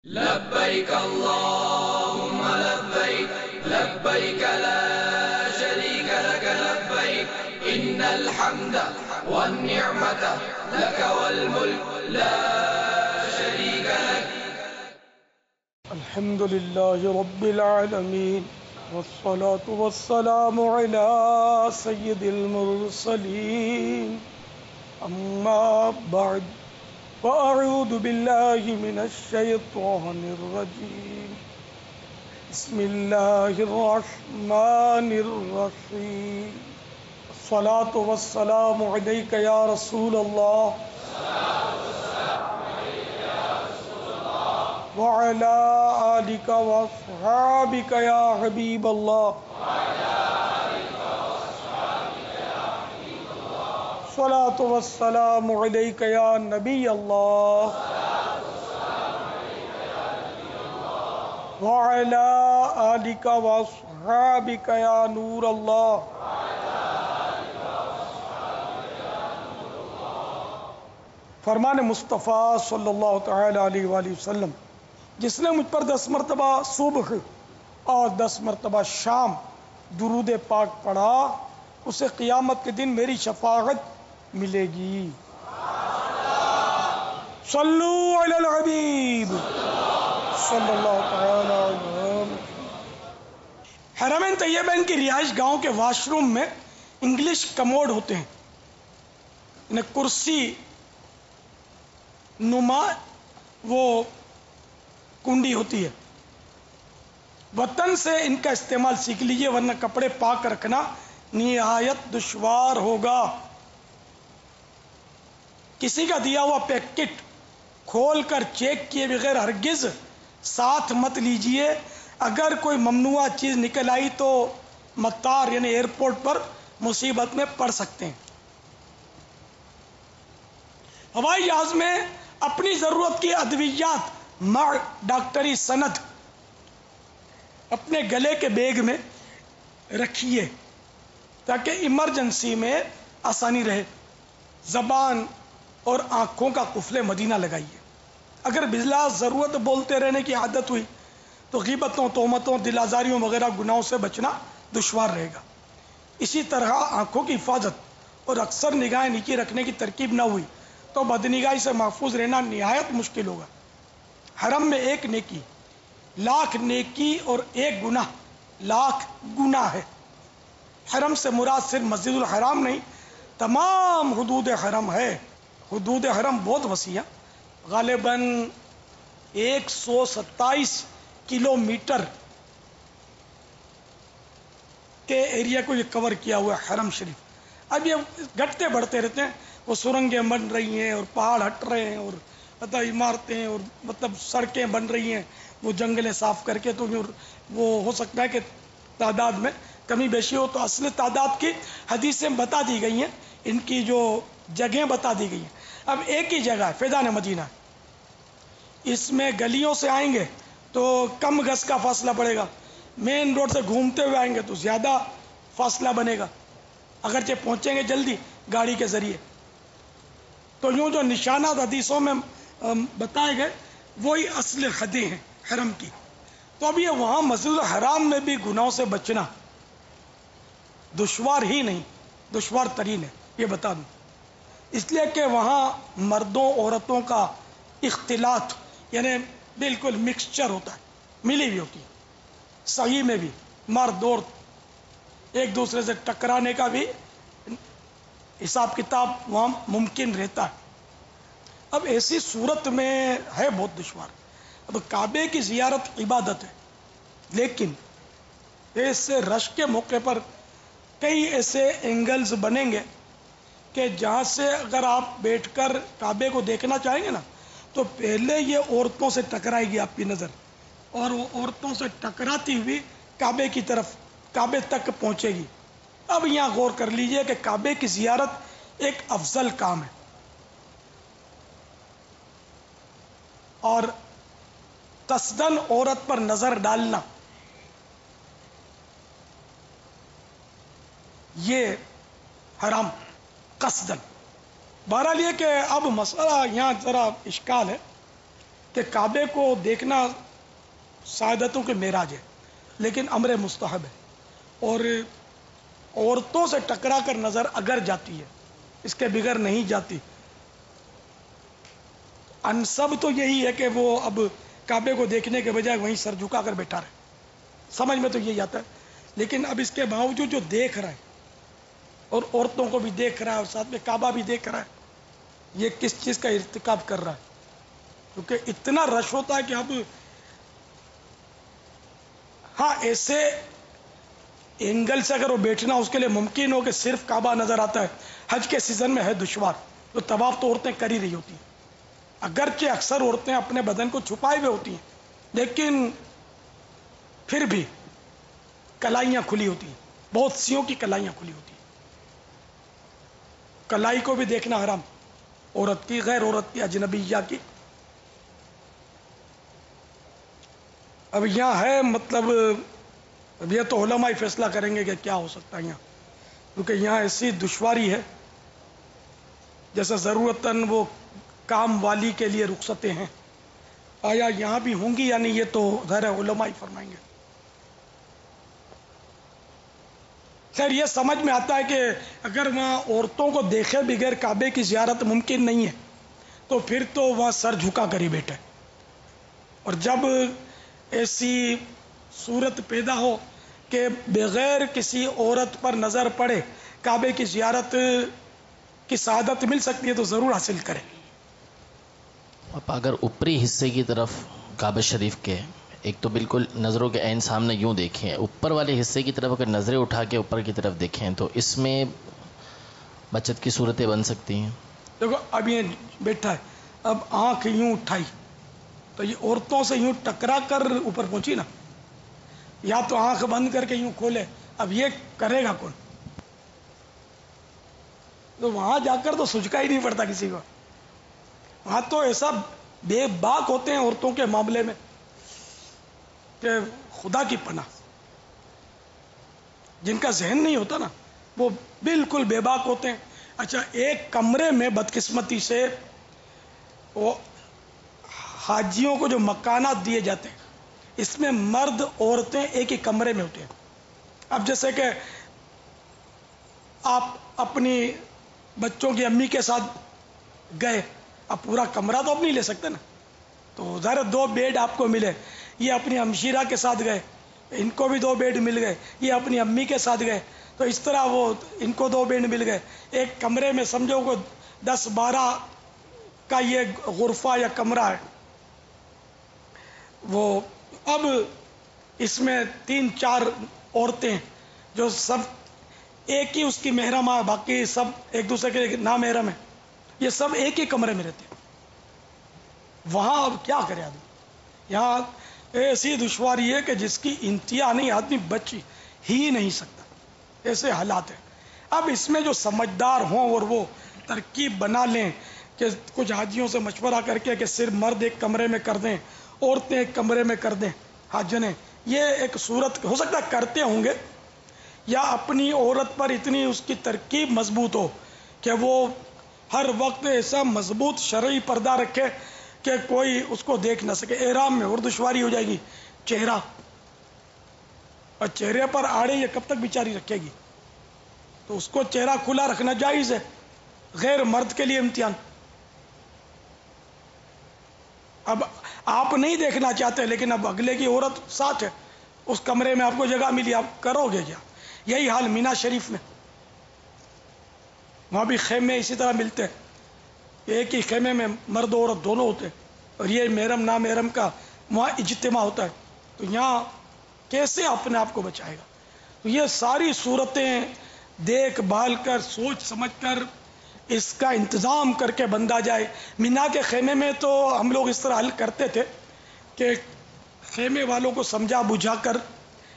لبيك اللهم لبيك لبيك لا شريك لك لبيك إن الحمد والنعمة لك والملك لا شريك لك. الحمد لله رب العالمين والصلاة والسلام على سيد المرسلين أما بعد فأعوذ بالله من الشيطان الرجيم بسم الله الرحمن الرحيم الصلاة والسلام عليك يا رسول الله وعلى آلك وأصحابك يا حبيب الله الصلاة والسلام عليك يا نبي الله وعلى آلك وأصحابك يا نور الله. فرمان مصطفیٰ صلی اللہ تعالی علیہ وآلہ وسلم، جس نے مجھ پر 10 مرتبہ صبح اور 10 مرتبہ شام درود پاک پڑھا اسے قیامت کے دن میری شفاعت ملے گی. صلو علی الحبیب صلی اللہ تعالی علیہ وسلم. حرمین طیبین کی رہائش گاہوں کے واش روم میں انگلش کموڈ ہوتے ہیں، انہیں کرسی نما وہ کنڈی ہوتی ہے. وطن سے ان کا استعمال سیکھ لیجئے ورنہ کپڑے پاک رکھنا نہایت دشوار ہوگا. کسی کا دیا ہوا پیکٹ کھول کر چیک کیے بغیر ہرگز ساتھ مت لیجئے. اگر کوئی ممنوعہ چیز نکل آئی تو مطار یعنی ایئرپورٹ پر مصیبت میں پڑ سکتے ہیں. ہوائی جہاز میں اپنی ضرورت کی ادویات مع ڈاکٹری سند اپنے گلے کے بیگ میں رکھیے تاکہ ایمرجنسی میں آسانی رہے. زبان اور آنکھوں کا قفل مدینہ لگائیے. اگر بلا ضرورت بولتے رہنے کی عادت ہوئی تو غیبتوں، تہمتوں، دل آزاریوں وغیرہ گناہوں سے بچنا دشوار رہے گا. اسی طرح آنکھوں کی حفاظت اور اکثر نگاہیں نیچے رکھنے کی ترکیب نہ ہوئی تو بدنگاہی سے محفوظ رہنا نہایت مشکل ہوگا. حرم میں 1 نیکی لاکھ نیکی اور 1 گناہ لاکھ گناہ ہے. حرم سے مراد صرف مسجد الحرام نہیں، تمام حدود حرم ہے. حدود حرم بہت وسیع ہے، غالباً 127 کلومیٹر کے ایریا کو یہ کور کیا ہوا ہے حرم شریف. اب یہ گھٹتے بڑھتے رہتے ہیں، وہ سرنگیں بن رہی ہیں اور پہاڑ ہٹ رہے ہیں اور عمارتیں اور سڑکیں بن رہی ہیں، وہ جنگلیں صاف کر کے، تو وہ ہو سکتا ہے کہ تعداد میں کمی بیشی ہو. تو اصل تعداد کی حدیثیں بتا دی گئی ہیں، ان کی جو جگہیں بتا دی گئی ہیں. اب ایک ہی جگہ ہے فیضان مدینہ، اس میں گلیوں سے آئیں گے تو کم گز کا فاصلہ پڑے گا، مین روڈ سے گھومتے ہوئے آئیں گے تو زیادہ فاصلہ بنے گا، اگرچہ پہنچیں گے جلدی گاڑی کے ذریعے. تو یوں جو نشانات حدیثوں میں بتائے گئے وہی اصل حدیں ہیں حرم کی. تو اب یہ وہاں مسجد الحرام میں بھی گناہوں سے بچنا دشوار ہی نہیں، دشوار ترین ہے، یہ بتا دوں. اس لیے کہ وہاں مردوں عورتوں کا اختلاط یعنی بالکل مکسچر ہوتا ہے، ملی ہوئی ہوتی ہے. صحیح میں بھی مرد اور ایک دوسرے سے ٹکرانے کا بھی حساب کتاب وہاں ممکن رہتا ہے. اب ایسی صورت میں ہے بہت دشوار. اب کعبے کی زیارت عبادت ہے، لیکن ایسے رش کے موقع پر کئی ایسے اینگلز بنیں گے کہ جہاں سے اگر آپ بیٹھ کر کعبے کو دیکھنا چاہیں گے نا تو پہلے یہ عورتوں سے ٹکرائے گی آپ کی نظر، اور وہ عورتوں سے ٹکراتی ہوئی کعبے کی طرف، کعبے تک پہنچے گی. اب یہاں غور کر لیجئے کہ کعبے کی زیارت ایک افضل کام ہے، اور قصدن عورت پر نظر ڈالنا یہ حرام قصدن. بہرحال یہ کہ اب مسئلہ یہاں ذرا اشکال ہے کہ کعبے کو دیکھنا سعادتوں کے معراج ہے، لیکن امر مستحب ہے، اور عورتوں سے ٹکرا کر نظر اگر جاتی ہے، اس کے بغیر نہیں جاتی۔ انسب تو یہی ہے کہ وہ اب کعبے کو دیکھنے کے بجائے وہیں سر جھکا کر بیٹھا رہے، سمجھ میں تو یہی آتا ہے۔ لیکن اب اس کے باوجود جو دیکھ رہا ہے اور عورتوں کو بھی دیکھ رہا ہے اور ساتھ میں کعبہ بھی دیکھ رہا ہے، یہ کس چیز کا ارتکاب کر رہا ہے؟ کیونکہ اتنا رش ہوتا ہے کہ اب ہاں ایسے اینگل سے اگر وہ بیٹھنا اس کے لیے ممکن ہو کہ صرف کعبہ نظر آتا ہے، حج کے سیزن میں ہے دشوار، تو طواف تو عورتیں کر ہی رہی ہوتی ہیں، اگرچہ اکثر عورتیں اپنے بدن کو چھپائے ہوئے ہوتی ہیں، لیکن پھر بھی کلائیاں کھلی ہوتی ہیں، بہت سیوں کی کلائیاں کھلی ہوتی ہیں۔ کلائی کو بھی دیکھنا حرام، عورت کی، غیر عورت کی، اجنبیہ کی۔ اب یہاں ہے مطلب اب یہ تو علماء ہی فیصلہ کریں گے کہ کیا ہو سکتا ہے یہاں، کیونکہ یہاں ایسی دشواری ہے جیسے ضرورتاً وہ کام والی کے لیے رخصتیں ہیں، آیا یہاں بھی ہوں گی یا نہیں، یہ تو ظاہر علماء ہی فرمائیں گے۔ خیر یہ سمجھ میں آتا ہے کہ اگر وہاں عورتوں کو دیکھے بغیر کعبے کی زیارت ممکن نہیں ہے تو پھر تو وہاں سر جھکا کر ہی بیٹھے، اور جب ایسی صورت پیدا ہو کہ بغیر کسی عورت پر نظر پڑے کعبے کی زیارت کی سعادت مل سکتی ہے تو ضرور حاصل کریں۔ اب اگر اوپری حصے کی طرف کعبہ شریف کے ایک تو بالکل نظروں کے عین سامنے یوں دیکھیں، اوپر والے حصے کی طرف اگر نظریں اٹھا کے اوپر کی طرف دیکھیں تو اس میں بچت کی صورتیں بن سکتی ہیں۔ دیکھو اب یہ بیٹھا ہے، اب آنکھ یوں اٹھائی تو یہ عورتوں سے یوں ٹکرا کر اوپر پہنچی نا، یا تو آنکھ بند کر کے یوں کھولے، اب یہ کرے گا کون؟ تو وہاں جا کر تو سجکا ہی نہیں پڑتا کسی کو، وہاں تو ایسا بے باک ہوتے ہیں عورتوں کے معاملے میں کہ خدا کی پناہ، جن کا ذہن نہیں ہوتا نا وہ بالکل بے باک ہوتے ہیں۔ اچھا ایک کمرے میں بدقسمتی سے وہ حاجیوں کو جو مکانات دیے جاتے ہیں اس میں مرد عورتیں ایک ہی کمرے میں ہوتے ہیں۔ اب جیسے کہ آپ اپنی بچوں کی امی کے ساتھ گئے، اب پورا کمرہ تو آپ نہیں لے سکتے نا، تو ظاہر 2 بیڈ آپ کو ملے، یہ اپنی ہمشیرہ کے ساتھ گئے، ان کو بھی 2 بیڈ مل گئے، یہ اپنی امی کے ساتھ گئے تو اس طرح وہ ان کو 2 بیڈ مل گئے، ایک کمرے میں سمجھو کو 10-12 کا یہ غرفہ یا کمرہ ہے۔ وہ اب اس میں 3-4 عورتیں جو سب ایک ہی اس کی محرم ہے، باقی سب ایک دوسرے کے نامحرم ہیں، یہ سب ایک ہی کمرے میں رہتے ہیں، وہاں اب کیا کرے آدمی؟ یہاں ایسی دشواری ہے کہ جس کی انتہا نہیں، آدمی بچ ہی نہیں سکتا، ایسے حالات ہیں۔ اب اس میں جو سمجھدار ہوں اور وہ ترکیب بنا لیں کہ کچھ حاجیوں سے مشورہ کر کے کہ صرف مرد ایک کمرے میں کر دیں، عورتیں ایک کمرے میں کر دیں حاجنے، یہ ایک صورت ہو سکتا ہے کرتے ہوں گے، یا اپنی عورت پر اتنی اس کی ترکیب مضبوط ہو کہ وہ ہر وقت ایسا مضبوط شرعی پردہ رکھے کہ کوئی اس کو دیکھ نہ سکے۔ احرام میں اور دشواری ہو جائے گی، چہرہ، اور چہرے پر آڑے یہ کب تک بیچاری رکھے گی؟ تو اس کو چہرہ کھلا رکھنا جائز ہے، غیر مرد کے لیے امتحان۔ اب آپ نہیں دیکھنا چاہتے لیکن اب اگلے کی عورت ساتھ ہے، اس کمرے میں آپ کو جگہ ملی، آپ کرو گے کیا؟ یہی حال مینا شریف میں، وہاں بھی خیمے اسی طرح ملتے ہیں، ایک ہی خیمے میں مرد و عورت دونوں ہوتے ہیں، اور یہ محرم نامحرم کا وہاں اجتماع ہوتا ہے، تو یہاں کیسے اپنے آپ کو بچائے گا؟ تو یہ ساری صورتیں دیکھ بھال کر سوچ سمجھ کر اس کا انتظام کر کے بندہ جائے۔ مینا کے خیمے میں تو ہم لوگ اس طرح حل کرتے تھے کہ خیمے والوں کو سمجھا بجھا کر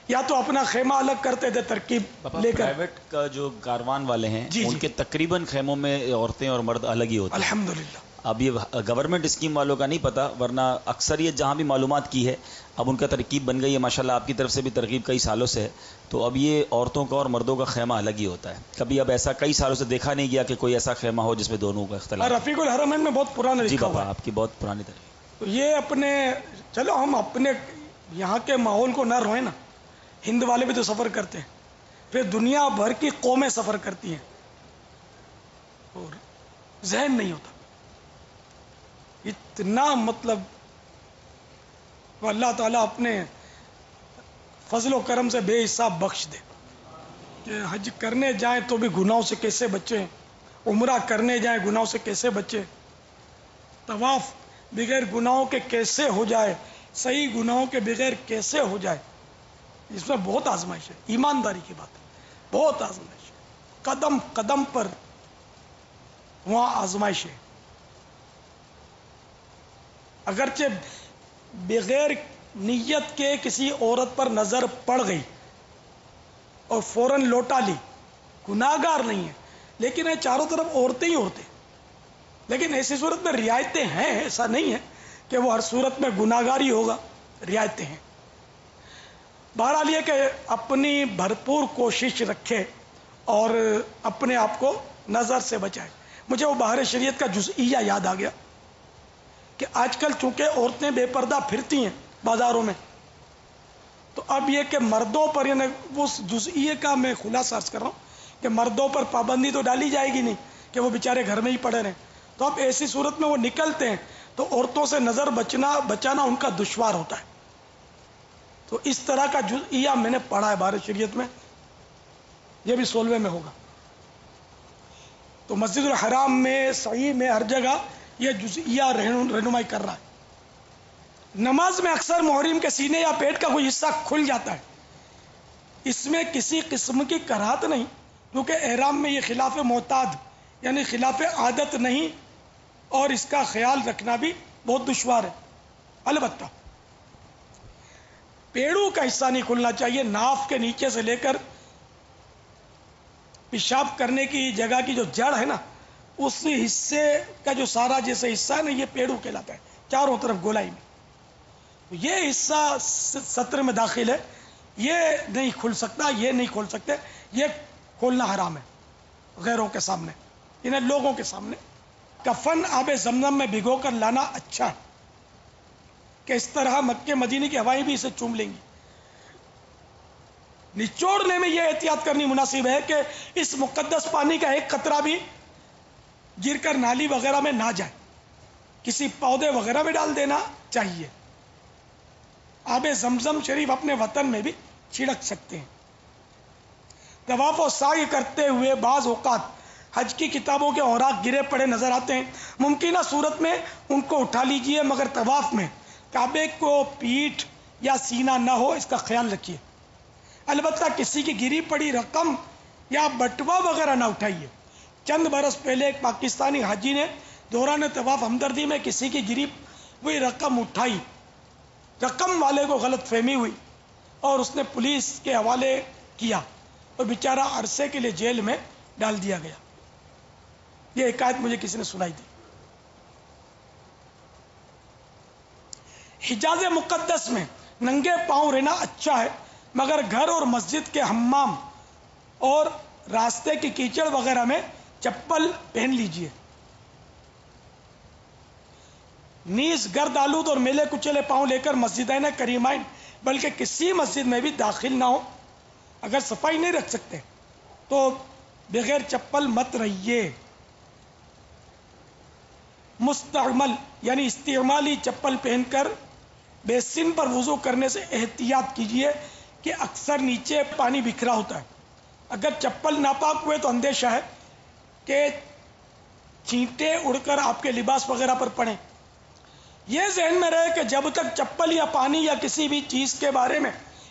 یا تو اپنا خیمہ الگ کرتے تھے ترکیب لے کر۔ پرائیویٹ کا جو کاروان والے ہیں ان کے تقریباً خیموں میں عورتیں اور مرد الگ ہی ہوتے ہیں الحمدللہ۔ اب یہ گورنمنٹ اسکیم والوں کا نہیں پتا، ورنہ اکثریت جہاں بھی معلومات کی ہے اب ان کا ترکیب بن گئی ہے، ماشاءاللہ آپ کی طرف سے بھی ترکیب کئی سالوں سے ہے، تو اب یہ عورتوں کا اور مردوں کا خیمہ الگ ہی ہوتا ہے۔ کبھی اب ایسا کئی سالوں سے دیکھا نہیں گیا کہ کوئی ایسا خیمہ ہو جس میں دونوں کا اختلاف۔ رفیق الحرمین میں بہت پرانا جی لکھا پاپا ہوا ہے، آپ کی بہت پرانی ترکیب۔ تو یہ اپنے چلو ہم اپنے یہاں کے ماحول کو نہ روئیں نا. ہند والے بھی تو سفر کرتے ہیں, پھر دنیا بھر کی قومیں سفر کرتی ہیں, اور ذہن نہیں ہوتا اتنا. مطلب اللہ تعالیٰ اپنے فضل و کرم سے بے حساب بخش دے کہ حج کرنے جائیں تو بھی گناہوں سے کیسے بچیں, عمرہ کرنے جائیں گناہوں سے کیسے بچیں, طواف بغیر گناہوں کے کیسے ہو جائے, صحیح گناہوں کے بغیر کیسے ہو جائے. اس میں بہت آزمائش ہے, ایمانداری کی بات ہے, بہت آزمائش ہے, قدم قدم پر وہاں آزمائش ہے. اگرچہ بغیر نیت کے کسی عورت پر نظر پڑ گئی اور فوراً لوٹا لی, گناہگار نہیں ہے, لیکن یہ چاروں طرف عورتیں ہی عورتیں. لیکن ایسی صورت میں رعایتیں ہیں, ایسا نہیں ہے کہ وہ ہر صورت میں گناہگار ہی ہوگا, رعایتیں ہیں. بہرحال یہ کہ اپنی بھرپور کوشش رکھے اور اپنے آپ کو نظر سے بچائے. مجھے وہ باہر شریعت کا جزئیہ یاد آ گیا کہ آج کل چونکہ عورتیں بے پردہ پھرتی ہیں بازاروں میں, تو اب یہ کہ مردوں پر, یعنی اس جزئیے کا میں خلاصہ عرض کر رہا ہوں کہ مردوں پر پابندی تو ڈالی جائے گی نہیں کہ وہ بیچارے گھر میں ہی پڑے رہیں. تو اب ایسی صورت میں وہ نکلتے ہیں تو عورتوں سے نظر بچانا ان کا دشوار ہوتا ہے. تو اس طرح کا جزئیہ میں نے پڑھا ہے بھارت شریعت میں, یہ بھی 16ویں میں ہوگا. تو مسجد الحرام میں, صحیح میں, ہر جگہ یہ جزئیہ رہنمائی کر رہا ہے. نماز میں اکثر محرم کے سینے یا پیٹ کا کوئی حصہ کھل جاتا ہے, اس میں کسی قسم کی کراہت نہیں, کیونکہ احرام میں یہ خلاف معتاد یعنی خلاف عادت نہیں, اور اس کا خیال رکھنا بھی بہت دشوار ہے. البتہ پیڑوں کا حصہ نہیں کھلنا چاہیے, ناف کے نیچے سے لے کر پیشاب کرنے کی جگہ کی جو جڑ ہے نا, اس حصے کا جو سارا جیسے حصہ ہے نا, یہ پیڑوں کہلاتا ہے, چاروں طرف گولائی میں. یہ حصہ سطر میں داخل ہے, یہ نہیں کھل سکتا, یہ نہیں کھول سکتے, یہ کھولنا حرام ہے غیروں کے سامنے, انہیں لوگوں کے سامنے. کفن آب زمزم میں بھگو کر لانا اچھا ہے کہ اس طرح مکے مدینے کی ہوائیں بھی اسے چوم لیں گی. نچوڑنے میں یہ احتیاط کرنی مناسب ہے کہ اس مقدس پانی کا ایک قطرہ بھی گر کر نالی وغیرہ میں نہ جائے, کسی پودے وغیرہ میں ڈال دینا چاہیے. آب زمزم شریف اپنے وطن میں بھی چھڑک سکتے ہیں. طواف و سعی کرتے ہوئے بعض اوقات حج کی کتابوں کے اوراق گرے پڑے نظر آتے ہیں, ممکنہ صورت میں ان کو اٹھا لیجئے, مگر طواف میں کعبے کو پیٹھ یا سینہ نہ ہو, اس کا خیال رکھیے. البتہ کسی کی گری پڑی رقم یا بٹوا وغیرہ نہ اٹھائیے. چند برس پہلے ایک پاکستانی حاجی نے دوران طواف ہمدردی میں کسی کی گری ہوئی رقم اٹھائی. رقم والے کو غلط فہمی ہوئی اور اس نے پولیس کے حوالے کیا اور بیچارہ عرصے کے لیے جیل میں ڈال دیا گیا. یہ حکایت مجھے کسی نے سنائی تھی. حجاز مقدس میں ننگے پاؤں رہنا اچھا ہے, مگر گھر اور مسجد کے حمام اور راستے کی کیچڑ وغیرہ میں چپل پہن لیجئے. نیز گرد آلود اور میلے کچلے پاؤں لے کر مسجدین کریمین بلکہ کسی مسجد میں بھی داخل نہ ہو. اگر صفائی نہیں رکھ سکتے تو بغیر چپل مت رہیے. مستعمل یعنی استعمالی چپل پہن کر بیسن پر وضو کرنے سے احتیاط کیجیے کہ اکثر نیچے پانی بکھرا ہوتا ہے. اگر چپل ناپاک ہوئے تو اندیشہ ہے کہ چھینٹے اڑ کر آپ کے لباس وغیرہ پر پڑیں. یہ ذہن میں رہے کہ جب تک چپل یا پانی یا کسی بھی چیز کے بارے میں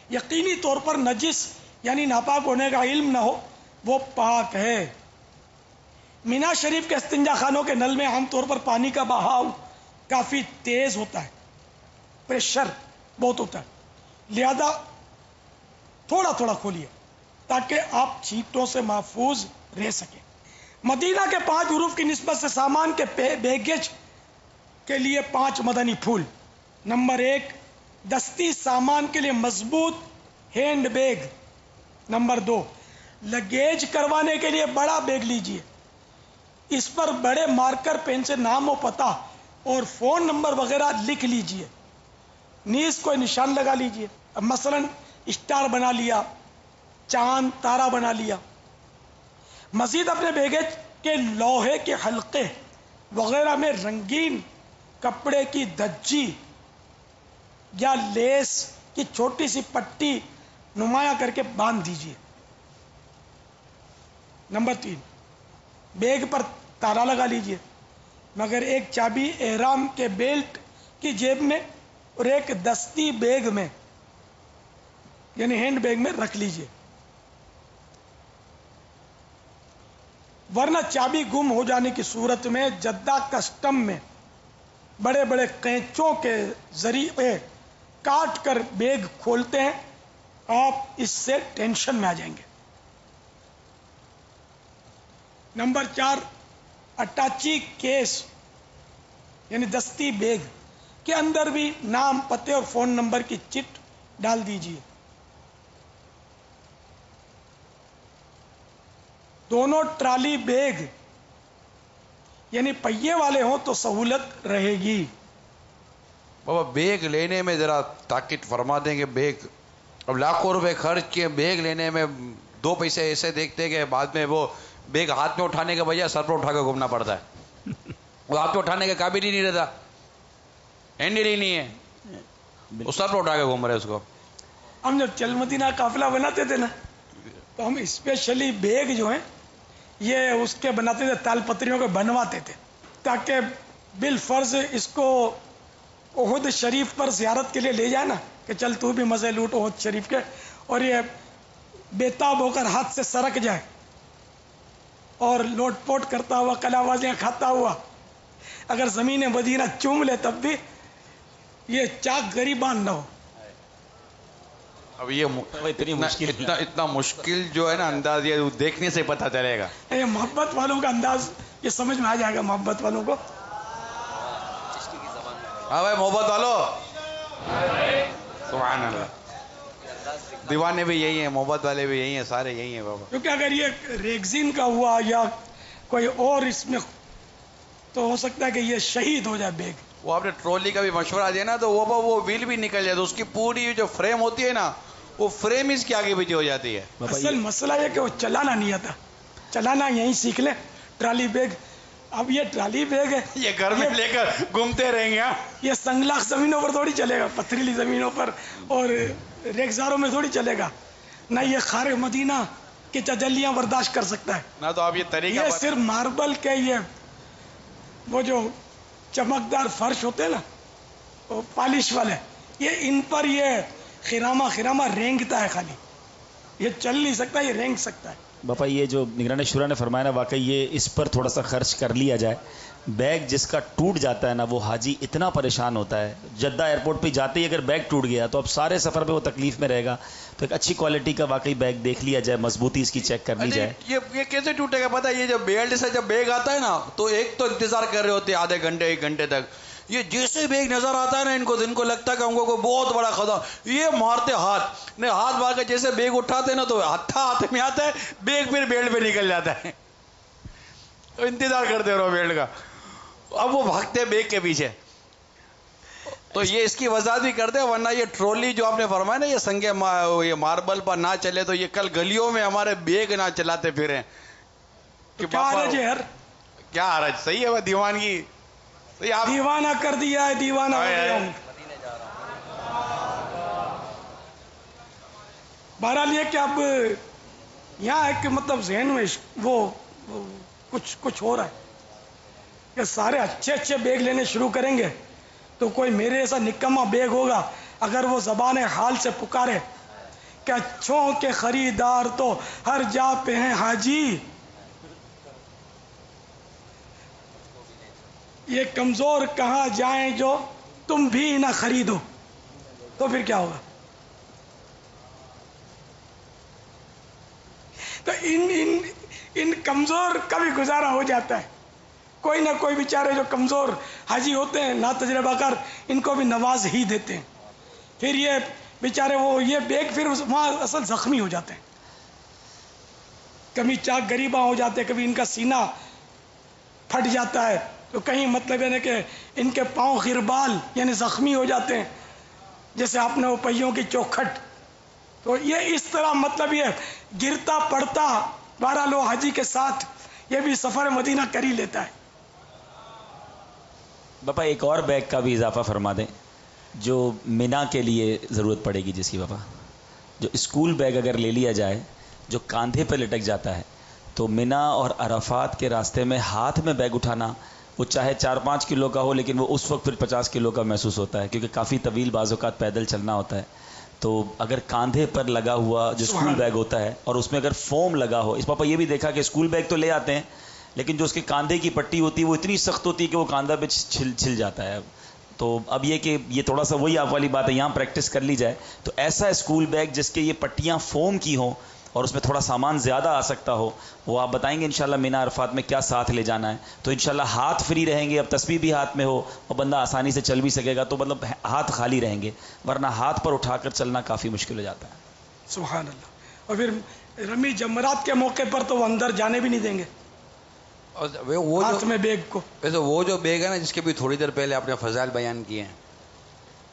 یقینی طور پر نجس یعنی ناپاک ہونے کا علم نہ ہو, وہ پاک ہے. مینا شریف کے استنجا خانوں کے نل میں عام طور پر پانی کا بہاؤ کافی تیز ہوتا ہے, پریشر بہت ہوتا ہے, لہذا تھوڑا تھوڑا کھولیے تاکہ آپ چھینٹوں سے محفوظ رہ سکیں. مدینہ کے 5 حروف کی نسبت سے سامان کے بیگیج کے لیے 5 مدنی پھول. نمبر 1, دستی سامان کے لیے مضبوط ہینڈ بیگ. نمبر 2, لگیج کروانے کے لیے بڑا بیگ لیجئے. اس پر بڑے مارکر پین سے نام و پتہ اور فون نمبر وغیرہ لکھ لیجئے، نیز کوئی نشان لگا لیجئے. اب مثلا اسٹار بنا لیا، چاند تارا بنا لیا. مزید اپنے بیگیج کے لوہے کے حلقے وغیرہ میں رنگین کپڑے کی دھجی یا لیس کی چھوٹی سی پٹی نمایاں کر کے باندھ دیجئے. نمبر 3، بیگ پر تالا لگا لیجئے، مگر ایک چابی احرام کے بیلٹ کی جیب میں اور ایک دستی بیگ میں یعنی ہینڈ بیگ میں رکھ لیجئے، ورنہ چابی گم ہو جانے کی صورت میں جدہ کسٹم میں بڑے بڑے قینچوں کے ذریعے کاٹ کر بیگ کھولتے ہیں. آپ اس سے ٹینشن میں آ جائیں گے. نمبر 4، اٹاچی کیس یعنی دستی بیگ کے اندر بھی نام، پتے اور فون نمبر کی چٹ ڈال دیجئے. دونوں ٹرالی بیگ یعنی پہیے والے ہوں تو سہولت رہے گی. بابا بیگ لینے میں ذرا تاکید فرما دیں گے. بیگ اب لاکھوں روپے خرچ کیے، بیگ لینے میں 2 پیسے ایسے دیکھتے کہ بعد میں وہ بیگ ہاتھ میں اٹھانے کے بجائے سر پر اٹھا کے گھومنا پڑتا ہے. وہ ہاتھ میں اٹھانے کے قابل ہی نہیں رہتا، ہینڈل ہی نہیں ہے، وہ سر پر اٹھا کے گھوم رہے اس کو. ہم جب چل مدینہ قافلہ بناتے تھے نا تو ہم اسپیشلی بیگ جو ہیں یہ اس کے بناتے تھے، تال پتریوں کے بنواتے تھے تاکہ بالفرض اس کو احد شریف پر زیارت کے لیے لے جائے نا کہ چل تو بھی مزے لوٹ احد شریف کے، اور یہ بےتاب ہو کر ہاتھ سے سرک جائے اور لوٹ پوٹ کرتا ہوا کلا بازیاں کھاتا ہوا اگر زمین مدینہ چوم لے تب بھی یہ چاک غریبان نہ ہو. اب یہ اتنا مشکل جو ہے نا انداز، یہ دیکھنے سے پتہ چلے گا. یہ محبت والوں کا انداز یہ سمجھ میں آ جائے گا محبت والوں کو. ہاں بھائی محبت والو، سبحان اللہ. دیوانے بھی یہی ہیں، محبت والے بھی یہی ہیں، سارے یہی ہیں بابا. کیونکہ اگر یہ ریگزین کا ہوا یا کوئی اور اس میں تو ہو سکتا ہے کہ یہ شہید ہو جائے بیگ. وہ آپ نے ٹرالی کا بھی مشورہ دیا نا تو وہ ویل بھی نکل جائے تو اس کی پوری جو فریم ہوتی ہے نا وہ فریم اس کے آگے پیچھے ہو جاتی ہے. اصل مسئلہ یہ کہ وہ چلانا نہیں آتا، چلانا یہیں سیکھ لیں. ٹرالی بیگ، اب یہ ٹرالی بیگ ہے، یہ گھر میں لے کر گھومتے رہیں گے. یہ سنگلاخ زمینوں پر تھوڑی چلے گا، پتھریلی زمینوں پر اور ریگزاروں میں تھوڑی چلے گا. نہ یہ خار مدینہ کی تجلیاں برداشت کر سکتا ہے، نہ تو آپ یہ طریقہ یہ صرف ماربل کے یہ وہ جو چمکدار فرش ہوتے ہیں نا وہ پالش والے، یہ ان پر یہ خرامہ رینگتا ہے، خالی یہ چل نہیں سکتا، یہ رینگ سکتا ہے. باپا یہ جو نگران شورا نے فرمایا نا واقعی یہ اس پر تھوڑا سا خرچ کر لیا جائے. بیگ جس کا ٹوٹ جاتا ہے نا وہ حاجی اتنا پریشان ہوتا ہے. جدہ ایئرپورٹ پہ جاتے ہی اگر بیگ ٹوٹ گیا تو اب سارے سفر پہ وہ تکلیف میں رہے گا. تو ایک اچھی کوالٹی کا واقعی بیگ دیکھ لیا جائے، مضبوطی اس کی چیک کر لی جائے. یہ کیسے ٹوٹے گا پتہ ہے؟ یہ جب بیلٹ سے جب بیگ آتا ہے نا تو ایک تو انتظار کر رہے ہوتے آدھے گھنٹے 1 گھنٹے تک. یہ جیسے بیگ نظر آتا ہے نا ان کو لگتا ہے کہ ہم کو بہت بڑا خدا، یہ مارتے ہاتھ مار کے جیسے بیگ اٹھاتے نا تو ہاتھ میں آتا ہے، بیگ پھر بیلٹ پہ نکل جاتا ہے. تو انتظار کرتے رہو بیلٹ کا. اب وہ بھاگتے بیگ کے پیچھے. تو یہ اس کی وضاحت بھی کرتے ہیں، ورنہ یہ ٹرالی جو آپ نے فرمایا نا یہ ماربل پر نہ چلے تو یہ کل گلیوں میں ہمارے بیگ نہ چلاتے پھریں. کیا حرج ہے یار؟ کیا حرج؟ صحیح ہے وہ دیوانگی. دیوانہ کر دیا ہے، دیوانہ ہو گیا ہوں. بہرحال یہ کہ اب یہاں ایک مطلب ذہن میں وہ کچھ ہو رہا ہے کہ سارے اچھے بیگ لینے شروع کریں گے تو کوئی میرے ایسا نکما بیگ ہوگا اگر وہ زبان حال سے پکارے کہ اچھوں کے خریدار تو ہر جا پہ ہیں حاجی، یہ کمزور کہاں جائیں جو تم بھی نہ خریدو، تو پھر کیا ہوگا؟ تو ان کمزور کا بھی گزارا ہو جاتا ہے. کوئی نہ کوئی بیچارے جو کمزور حاجی ہوتے ہیں نا تجربہ کار ان کو بھی نواز ہی دیتے ہیں. پھر یہ بیچارے وہ یہ بیگ پھر وہاں اصل زخمی ہو جاتے ہیں، کبھی چاک غریباں ہو جاتے ہیں، کبھی ان کا سینہ پھٹ جاتا ہے تو کہیں مطلب یعنی کہ ان کے پاؤں غربال یعنی زخمی ہو جاتے ہیں، جیسے آپ نے وہ پہیوں کی چوکھٹ. تو یہ اس طرح مطلب یہ گرتا پڑتا بہرحال وہ حاجی کے ساتھ یہ بھی سفر مدینہ کر ہی لیتا ہے. باپا ایک اور بیگ کا بھی اضافہ فرما دیں جو مینا کے لیے ضرورت پڑے گی جس کی باپا، جو اسکول بیگ اگر لے لیا جائے جو کاندھے پہ لٹک جاتا ہے، تو مینا اور عرفات کے راستے میں ہاتھ میں بیگ اٹھانا، وہ چاہے 4-5 کلو کا ہو لیکن وہ اس وقت پھر 50 کلو کا محسوس ہوتا ہے، کیونکہ کافی طویل بعض اوقات پیدل چلنا ہوتا ہے. تو اگر کاندھے پر لگا ہوا جو اسکول بیگ ہوتا ہے اور اس میں اگر فوم لگا ہو، اس پاپا یہ بھی دیکھا کہ اسکول بیگ تو لے آتے ہیں لیکن جو اس کے کاندھے کی پٹی ہوتی ہے وہ اتنی سخت ہوتی ہے کہ وہ کاندھا پہ چھل جاتا ہے. تو اب یہ کہ یہ تھوڑا سا وہی آپ والی بات ہے، یہاں پریکٹس کر لی جائے تو ایسا اسکول بیگ جس کے یہ پٹیاں فوم کی ہوں اور اس میں تھوڑا سامان زیادہ آ سکتا ہو، وہ آپ بتائیں گے انشاءاللہ مینا عرفات میں کیا ساتھ لے جانا ہے. تو انشاءاللہ ہاتھ فری رہیں گے، اب تسبیح بھی ہاتھ میں ہو اور بندہ آسانی سے چل بھی سکے گا، تو مطلب ہاتھ خالی رہیں گے، ورنہ ہاتھ پر اٹھا کر چلنا کافی مشکل ہو جاتا ہے. سبحان اللہ. اور پھر رمی جمرات کے موقع پر تو وہ اندر جانے بھی نہیں دیں گے وہ ہاتھ میں بیگ کو. ویسے وہ جو بیگ ہے نا جس کے بھی تھوڑی دیر پہلے آپ نے فضائل بیان کیے ہیں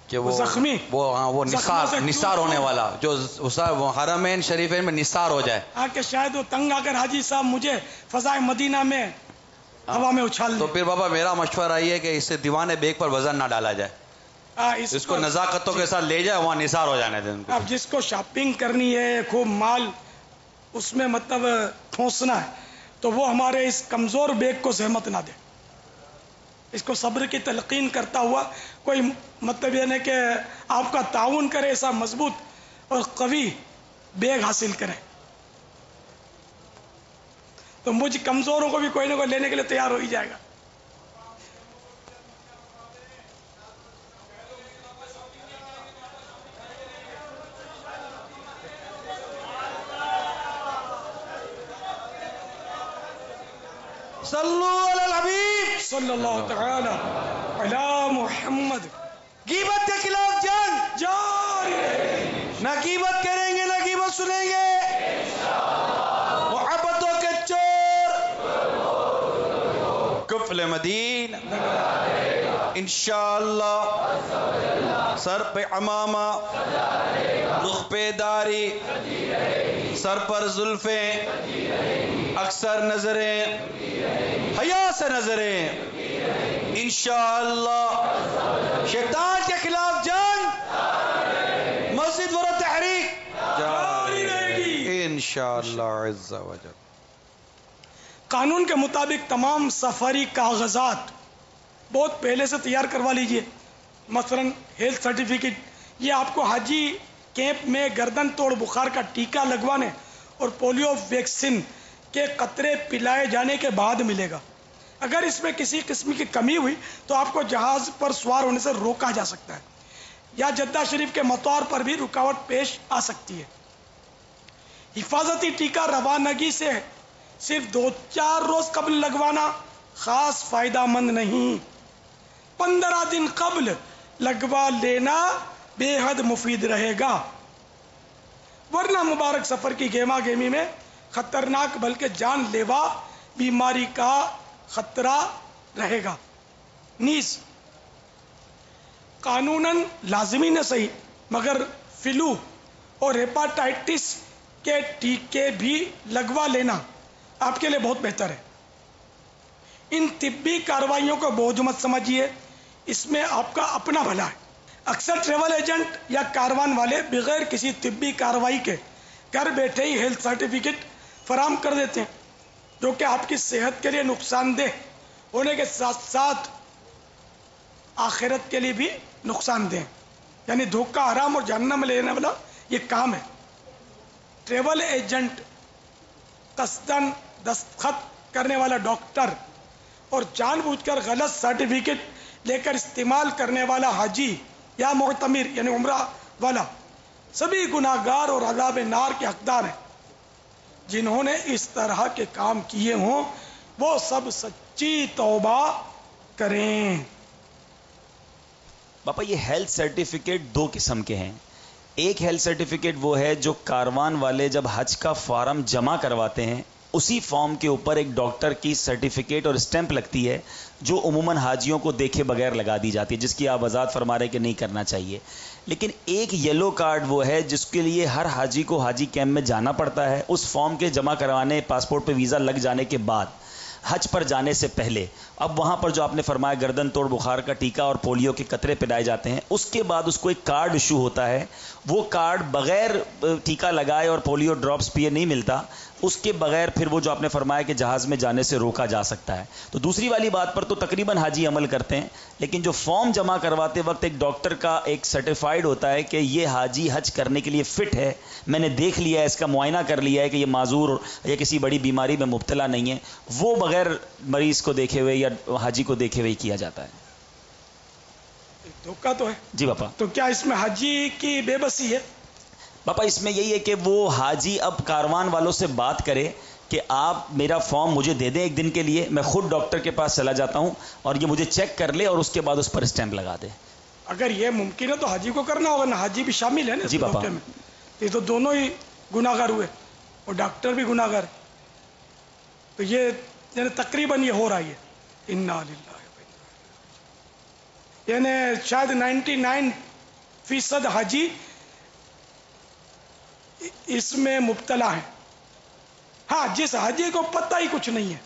کہ وہ زخمی، وہ نثار ہونے والا جو حرمین شریفین میں نثار ہو جائے، کہ شاید وہ تنگ آ کر حاجی صاحب مجھے فضائے مدینہ میں ہوا میں اچھال تو دیں. پھر بابا میرا مشورہ یہ ہے کہ اس سے دیوانے بیگ پر وزن نہ ڈالا جائے، اس کو نزاکتوں کے ساتھ لے جائے، وہاں نثار ہو جانے دیں ان کو. اب جس کو شاپنگ کرنی ہے، خوب مال اس میں مطلب ٹھونسنا ہے، تو وہ ہمارے اس کمزور بیگ کو زحمت نہ دے. اس کو صبر کی تلقین کرتا ہوا کوئی مطلب یہ نہیں کہ آپ کا تعاون کرے، ایسا مضبوط اور قوی بیگ حاصل کرے. تو مجھ کمزوروں کو بھی کوئی نہ کوئی لینے کے لیے تیار ہو ہی جائے گا. صلو علی الحبیب صلی اللہ تعالی علی محمد. غیبت کے خلاف جنگ جاری رہے. نہ غیبت کریں گے نہ غیبت سنیں گے، محبتوں کے چور کفل مدینہ انشاءاللہ. سر پہ عمامہ، رخ پہ داری، سر پر زلفیں، اکثر نظریں حیا سے نظریں، انشاءاللہ. شیطان کے خلاف جنگ مسجد و تحریک جاری رہے گی انشاءاللہ عز و جل. قانون کے مطابق تمام سفری کاغذات بہت پہلے سے تیار کروا لیجئے. مثلا ہیلتھ سرٹیفکیٹ، یہ آپ کو حاجی کیمپ میں گردن توڑ بخار کا ٹیکہ لگوانے اور پولیو ویکسین کے قطرے پلائے جانے کے بعد ملے گا. اگر اس میں کسی قسم کی کمی ہوئی تو آپ کو جہاز پر سوار ہونے سے روکا جا سکتا ہے، یا جدہ شریف کے مطار پر بھی رکاوٹ پیش آ سکتی ہے. حفاظتی ٹیکہ روانگی سے صرف 2-4 روز قبل لگوانا خاص فائدہ مند نہیں، 15 دن قبل لگوا لینا بے حد مفید رہے گا، ورنہ مبارک سفر کی گہما گہمی میں خطرناک بلکہ جان لیوا بیماری کا خطرہ رہے گا. نیز قانوناً لازمی نہ صحیح مگر فلو اور ہیپاٹائٹس کے ٹیکے بھی لگوا لینا آپ کے لیے بہت بہتر ہے. ان طبی کارروائیوں کو بوجھ مت سمجھیے، اس میں آپ کا اپنا بھلا ہے. اکثر ٹریول ایجنٹ یا کاروان والے بغیر کسی طبی کارروائی کے گھر بیٹھے ہی ہیلتھ سرٹیفکیٹ فراہم کر دیتے ہیں، جو کہ آپ کی صحت کے لیے نقصان دہ ہونے کے ساتھ ساتھ آخرت کے لیے بھی نقصان دہ، یعنی دھوکہ حرام اور جہنم میں لینے والا یہ کام ہے. ٹریول ایجنٹ، قصدن دستخط کرنے والا ڈاکٹر اور جان بوجھ کر غلط سرٹیفکیٹ لے کر استعمال کرنے والا حاجی یا معتمر یعنی عمرہ والا سبھی گناہگار اور عذاب نار کے حقدار ہیں. جنہوں نے اس طرح کے کام کیے ہوں وہ سب سچی توبہ کریں. باپا یہ ہیلتھ سرٹیفکیٹ 2 قسم کے ہیں. ایک ہیلتھ سرٹیفکیٹ وہ ہے جو کاروان والے جب حج کا فارم جمع کرواتے ہیں اسی فارم کے اوپر ایک ڈاکٹر کی سرٹیفکیٹ اور اسٹیمپ لگتی ہے جو عموماً حاجیوں کو دیکھے بغیر لگا دی جاتی ہے، جس کی آپ وضاحت فرما رہے کہ نہیں کرنا چاہیے. لیکن ایک یلو کارڈ وہ ہے جس کے لیے ہر حاجی کو حاجی کیمپ میں جانا پڑتا ہے. اس فارم کے جمع کروانے، پاسپورٹ پہ ویزا لگ جانے کے بعد، حج پر جانے سے پہلے، اب وہاں پر جو آپ نے فرمایا گردن توڑ بخار کا ٹیکہ اور پولیو کے قطرے پلائے جاتے ہیں، اس کے بعد اس کو ایک کارڈ ایشو ہوتا ہے. وہ کارڈ بغیر ٹیکہ لگائے اور پولیو ڈراپس پیے نہیں ملتا. اس کے بغیر پھر وہ جو آپ نے فرمایا کہ جہاز میں جانے سے روکا جا سکتا ہے. تو دوسری والی بات پر تو تقریباً حاجی عمل کرتے ہیں، لیکن جو فارم جمع کرواتے وقت ایک ڈاکٹر کا ایک سرٹیفائیڈ ہوتا ہے کہ یہ حاجی حج کرنے کے لیے فٹ ہے، میں نے دیکھ لیا ہے، اس کا معائنہ کر لیا ہے کہ یہ معذور یا کسی بڑی بیماری میں مبتلا نہیں ہے، وہ بغیر مریض کو دیکھے ہوئے یا حاجی کو دیکھے ہوئے کیا جاتا ہے. دھوکہ تو ہے جی باپا. تو کیا اس میں حاجی کی بے بسی ہے؟ باپا اس میں یہی ہے کہ وہ حاجی اب کاروان والوں سے بات کرے کہ آپ میرا فارم مجھے دے دیں ایک دن کے لیے، میں خود ڈاکٹر کے پاس چلا جاتا ہوں اور یہ مجھے چیک کر لے اور اس کے بعد اس پر اسٹیمپ لگا دے. اگر یہ ممکن ہے تو حاجی کو کرنا ہوگا نا، حاجی بھی شامل ہے نا جی باپا. میں. یہ تو دونوں ہی گناہگار ہوئے اور ڈاکٹر بھی گناہگار ہے. تو یہ یعنی تقریباً یہ ہو رہا ہے. انا للہ یعنی شاید 99% حاجی اس میں مبتلا ہے. ہاں جس حاجی کو پتہ ہی کچھ نہیں ہے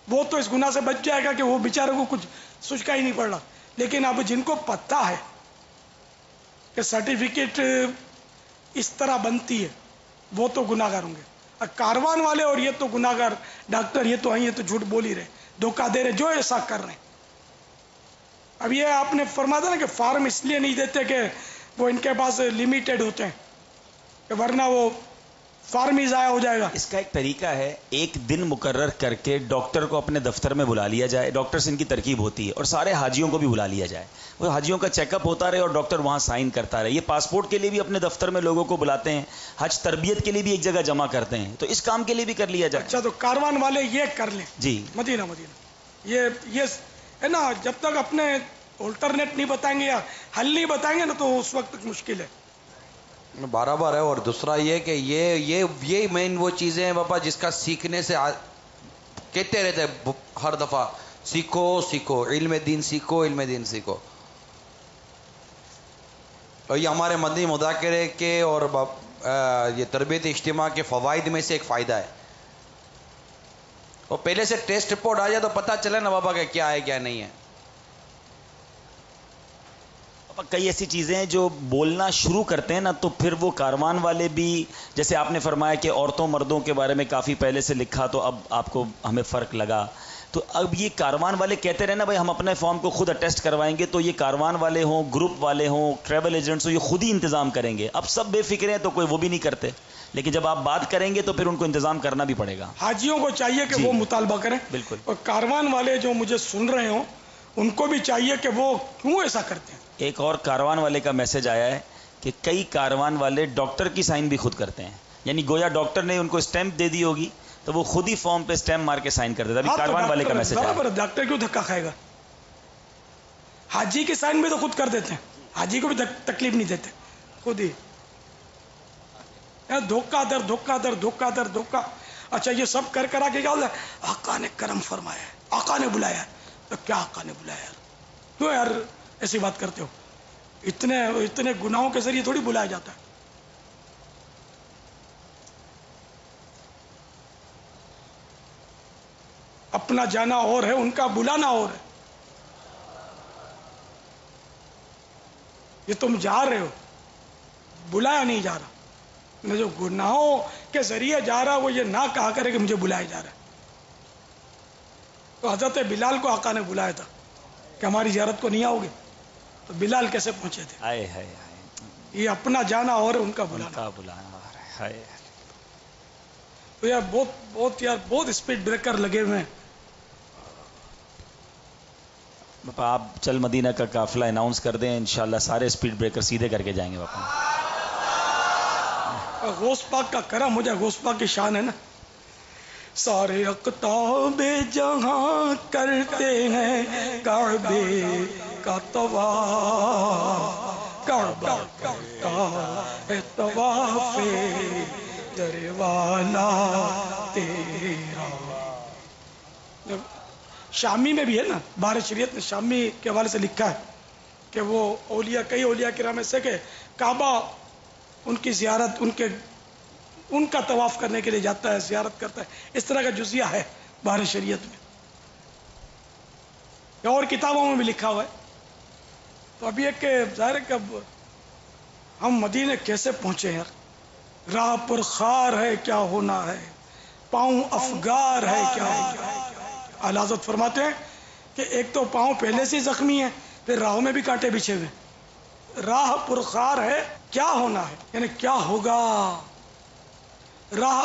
وہ تو اس گناہ سے بچ جائے گا کہ وہ بیچارے کو کچھ سوچ کا ہی نہیں پڑ رہا. لیکن اب جن کو پتہ ہے کہ سرٹیفکیٹ اس طرح بنتی ہے وہ تو گناہگار ہوں گے. کاروان والے اور یہ تو گناہگار ڈاکٹر، یہ تو ہیں، یہ تو جھوٹ بول ہی رہے، دھوکہ دے رہے جو ایسا کر رہے ہیں. اب یہ آپ نے فرمایا تھا نا کہ فارم اس لیے نہیں دیتے کہ وہ ان کے پاس لمیٹڈ ہوتے ہیں، کہ ورنہ وہ فارم ہی ضائع ہو جائے گا. اس کا ایک طریقہ ہے، ایک دن مقرر کر کے ڈاکٹر کو اپنے دفتر میں بلا لیا جائے، ڈاکٹر سے ان کی ترکیب ہوتی ہے، اور سارے حاجیوں کو بھی بلا لیا جائے، وہ حاجیوں کا چیک اپ ہوتا رہے اور ڈاکٹر وہاں سائن کرتا رہے. یہ پاسپورٹ کے لیے بھی اپنے دفتر میں لوگوں کو بلاتے ہیں، حج تربیت کے لیے بھی ایک جگہ جمع کرتے ہیں، تو اس کام کے لیے بھی کر لیا جائے. اچھا تو کاروان والے یہ کر لیں. جی مدینہ یہ ہے نا، جب تک اپنے الٹرنیٹ نہیں بتائیں گے یا حل نہیں بتائیں گے نا تو اس وقت تک مشکل ہے. برابر ہے. اور دوسرا یہ کہ یہ مین وہ چیزیں ہیں باپا جس کا سیکھنے سے کہتے رہتے ہر دفعہ سیکھو علم دین سیکھو، علم دین سیکھو. اور یہ ہمارے مدنی مذاکرے کے اور یہ تربیت اجتماع کے فوائد میں سے ایک فائدہ ہے. اور پہلے سے ٹیسٹ رپورٹ آ جائے تو پتہ چلے نا بابا کہ کیا ہے کیا نہیں ہے. کئی ایسی چیزیں ہیں جو بولنا شروع کرتے ہیں نا تو پھر وہ کاروان والے بھی، جیسے آپ نے فرمایا کہ عورتوں مردوں کے بارے میں کافی پہلے سے لکھا تو اب آپ کو ہمیں فرق لگا، تو اب یہ کاروان والے کہتے رہے نا بھائی ہم اپنے فارم کو خود اٹیسٹ کروائیں گے، تو یہ کاروان والے ہوں، گروپ والے ہوں، ٹریول ایجنٹس ہوں، یہ خود ہی انتظام کریں گے. اب سب بے فکر ہیں تو کوئی وہ بھی نہیں کرتے، لیکن جب آپ بات کریں گے تو پھر ان کو انتظام کرنا بھی پڑے گا. حاجیوں کو چاہیے کہ وہ مطالبہ کریں. بالکل. اور کاروان والے جو مجھے سن رہے ہوں ان کو بھی چاہیے کہ وہ کیوں ایسا کرتے ہیں. ایک اور کاروان والے کا میسج آیا ہے کہ کئی کاروان والے ڈاکٹر کی سائن بھی خود کرتے ہیں، یعنی گویا ڈاکٹر نے ان کو اسٹیمپ دے دی ہوگی تو وہ خود ہی فارم پہ اسٹیمپ مار کے سائن کر دیتا. ابھی کاروان والے کا میسج آیا. ڈاکٹر کیوں دھکا کھائے گا؟ حاجی کی سائن بھی تو خود کر دیتے ہیں، حاجی کو بھی تکلیف نہیں دیتے، خود ہی. دھوکہ در دھوکہ در دھوکہ در دھوکہ. اچھا یہ سب کر کرا کے کیا ہوتا ہے؟ آقا نے کرم فرمایا ہے، آقا نے بلایا ہے. تو کیا آقا نے بلایا یار؟ کیوں یار ایسی بات کرتے ہو؟ اتنے گناہوں کے ذریعے تھوڑی بلایا جاتا ہے. اپنا جانا اور ہے، ان کا بلانا اور ہے. یہ تم جا رہے ہو، بلایا نہیں جا رہا. جو گناہوں کے ذریعے جا رہا وہ یہ نہ کہا کرے کہ مجھے بلایا جا رہا ہے. تو حضرت بلال کو آقا نے بلایا تھا کہ ہماری زیارت کو نہیں آؤ گے، تو بلال کیسے پہنچے تھے؟ یہ اپنا جانا اور ان کا بلانا. تو یار بہت اسپیڈ بریکر لگے ہوئے ہیں. باپا آپ چل مدینہ کا قافلہ اناؤنس کر دیں، انشاءاللہ سارے اسپیڈ بریکر سیدھے کر کے جائیں گے. باپا غوث پاک کا کرم ہو جائے، غوث پاک کی شان ہے نا. سارے اقطاب جہاں کرتے ہیں کعبے کا طواف، کعبہ کرتا ہے طواف در والا تیرا. شامی میں بھی ہے نا، بہار شریعت نے شامی کے حوالے سے لکھا ہے کہ وہ اولیاء، کئی اولیاء کرام میں سے کہ کعبہ ان کی زیارت، ان کا طواف کرنے کے لیے جاتا ہے، زیارت کرتا ہے. اس طرح کا جزیہ ہے بہار شریعت میں، اور کتابوں میں بھی لکھا ہوا ہے. تو اب یہ کہ ظاہر ہے کہ اب ہم مدینے کیسے پہنچے ہیں؟ راہ پر خار ہے کیا ہونا ہے، پاؤں افگار ہے کیا ہونا ہے. اعلی حضرت فرماتے ہیں کہ ایک تو پاؤں پہلے سے زخمی ہیں، پھر راہوں میں بھی کانٹے بچھے ہوئے. راہ پر خار ہے کیا ہونا ہے، یعنی کیا ہوگا. راہ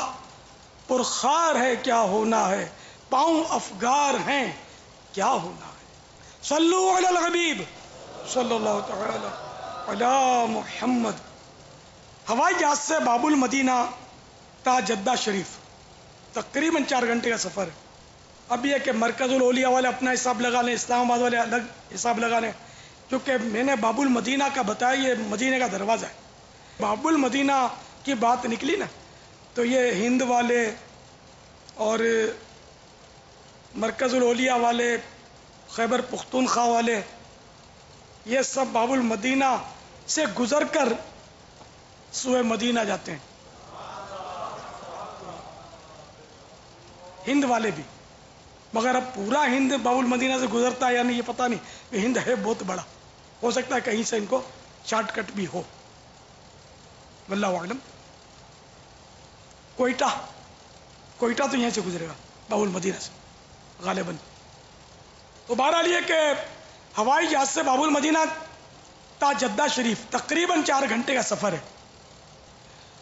پر خار ہے کیا ہونا ہے، پاؤں افگار ہیں کیا ہونا ہے. صلو علی الحبیب صلی اللہ تعالی علی محمد. ہوائی جہاز سے باب المدینہ تا جدہ شریف تقریباً 4 گھنٹے کا سفر ہے. اب یہ کہ مرکز الاولیاء والے اپنا حساب لگا لیں، اسلام آباد والے الگ حساب لگا لیں، کیونکہ میں نے باب المدینہ کا بتایا، یہ مدینہ کا دروازہ ہے. باب المدینہ کی بات نکلی نا، تو یہ ہند والے اور مرکز الاولیاء والے، خیبر پختونخوا والے، یہ سب باب المدینہ سے گزر کر سوئے مدینہ جاتے ہیں. ہند والے بھی، مگر اب پورا ہند باب المدینہ سے گزرتا ہے یا نہیں یہ پتہ نہیں. یہ ہند ہے بہت بڑا، ہو سکتا ہے کہیں سے ان کو شارٹ کٹ بھی ہو، واللہ اعلم. کوئٹہ تو یہیں سے گزرے گا باب المدینہ سے غالباً. تو بہرحال یہ کہ ہوائی جہاز سے باب المدینہ تا جدہ شریف تقریباً 4 گھنٹے کا سفر ہے.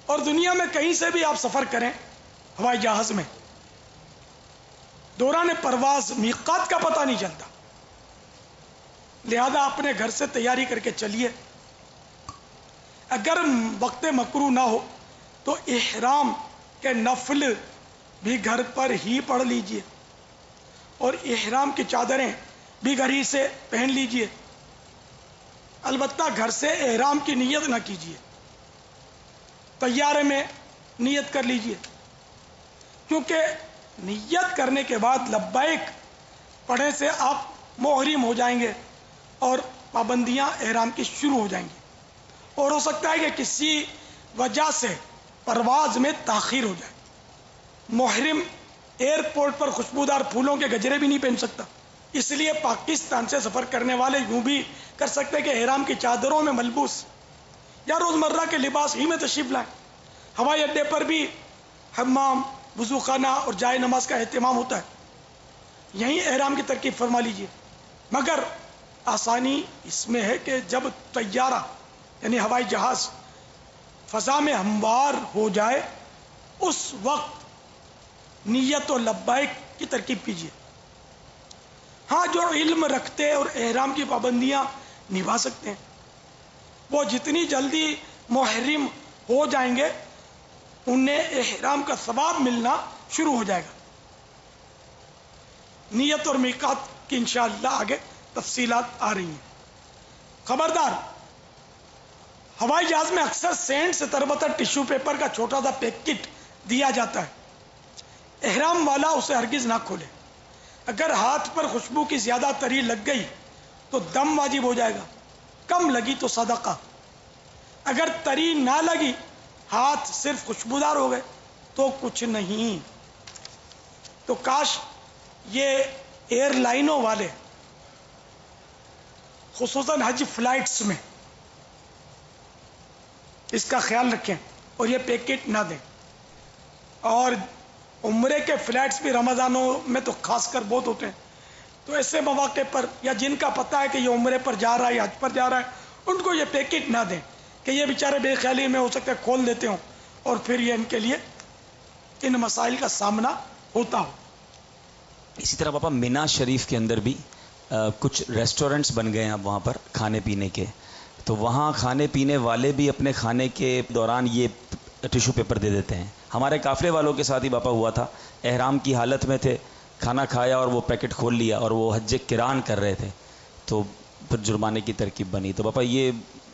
اور دنیا میں کہیں سے بھی آپ سفر کریں ہوائی جہاز میں، دوران پرواز میقات کا پتہ نہیں چلتا. لہذا اپنے گھر سے تیاری کر کے چلیے. اگر وقت مکروہ نہ ہو تو احرام کے نفل بھی گھر پر ہی پڑھ لیجئے، اور احرام کی چادریں بھی گھر ہی سے پہن لیجئے. البتہ گھر سے احرام کی نیت نہ کیجئے، طیارے میں نیت کر لیجئے، کیونکہ نیت کرنے کے بعد لبیک پڑھنے سے آپ محرم ہو جائیں گے اور پابندیاں احرام کی شروع ہو جائیں گی، اور ہو سکتا ہے کہ کسی وجہ سے پرواز میں تاخیر ہو جائے. محرم ایئرپورٹ پر خوشبودار پھولوں کے گجرے بھی نہیں پہن سکتا. اس لیے پاکستان سے سفر کرنے والے یوں بھی کر سکتے کہ احرام کی چادروں میں ملبوس یا روزمرہ کے لباس ہی میں تشریف لائیں. ہوائی اڈے پر بھی حمام، وضو خانہ اور جائے نماز کا اہتمام ہوتا ہے، یہیں احرام کی ترکیب فرما لیجئے. مگر آسانی اس میں ہے کہ جب طیارہ یعنی ہوائی جہاز فضا میں ہموار ہو جائے اس وقت نیت و لبیک کی ترکیب کیجیے. ہاں، جو علم رکھتے اور احرام کی پابندیاں نبھا سکتے ہیں وہ جتنی جلدی محرم ہو جائیں گے انہیں احرام کا ثواب ملنا شروع ہو جائے گا. نیت اور میقات کی انشاءاللہ آگے تفصیلات آ رہی ہیں. خبردار، ہوائی جہاز میں اکثر سینڈ سے تربتر ٹشو پیپر کا چھوٹا سا پیکٹ دیا جاتا ہے. احرام والا اسے ہرگز نہ کھولے. اگر ہاتھ پر خوشبو کی زیادہ تری لگ گئی تو دم واجب ہو جائے گا، کم لگی تو صدقہ. اگر تری نہ لگی، ہاتھ صرف خوشبودار ہو گئے تو کچھ نہیں. تو کاش یہ ایئر لائنوں والے خصوصاً حج فلائٹس میں اس کا خیال رکھیں اور یہ پیکٹ نہ دیں. اور عمرے کے فلائٹس بھی رمضانوں میں تو خاص کر بہت ہوتے ہیں، تو ایسے مواقع پر یا جن کا پتہ ہے کہ یہ عمرے پر جا رہا ہے یا حج پر جا رہا ہے ان کو یہ پیکٹ نہ دیں کہ یہ بیچارے بے خیالی میں ہو سکتا ہے کھول دیتے ہوں اور پھر یہ ان کے لیے ان مسائل کا سامنا ہوتا ہو. اسی طرح پاپا مینا شریف کے اندر بھی کچھ ریسٹورنٹس بن گئے ہیں اب وہاں پر کھانے پینے کے، تو وہاں کھانے پینے والے بھی اپنے کھانے کے دوران یہ ٹیشو پیپر دے دیتے ہیں. ہمارے قافلے والوں کے ساتھ ہی پاپا ہوا تھا، احرام کی حالت میں تھے، کھانا کھایا اور وہ پیکٹ کھول لیا اور وہ حج کران کر رہے تھے تو پھر جرمانے کی ترکیب بنی. تو پاپا یہ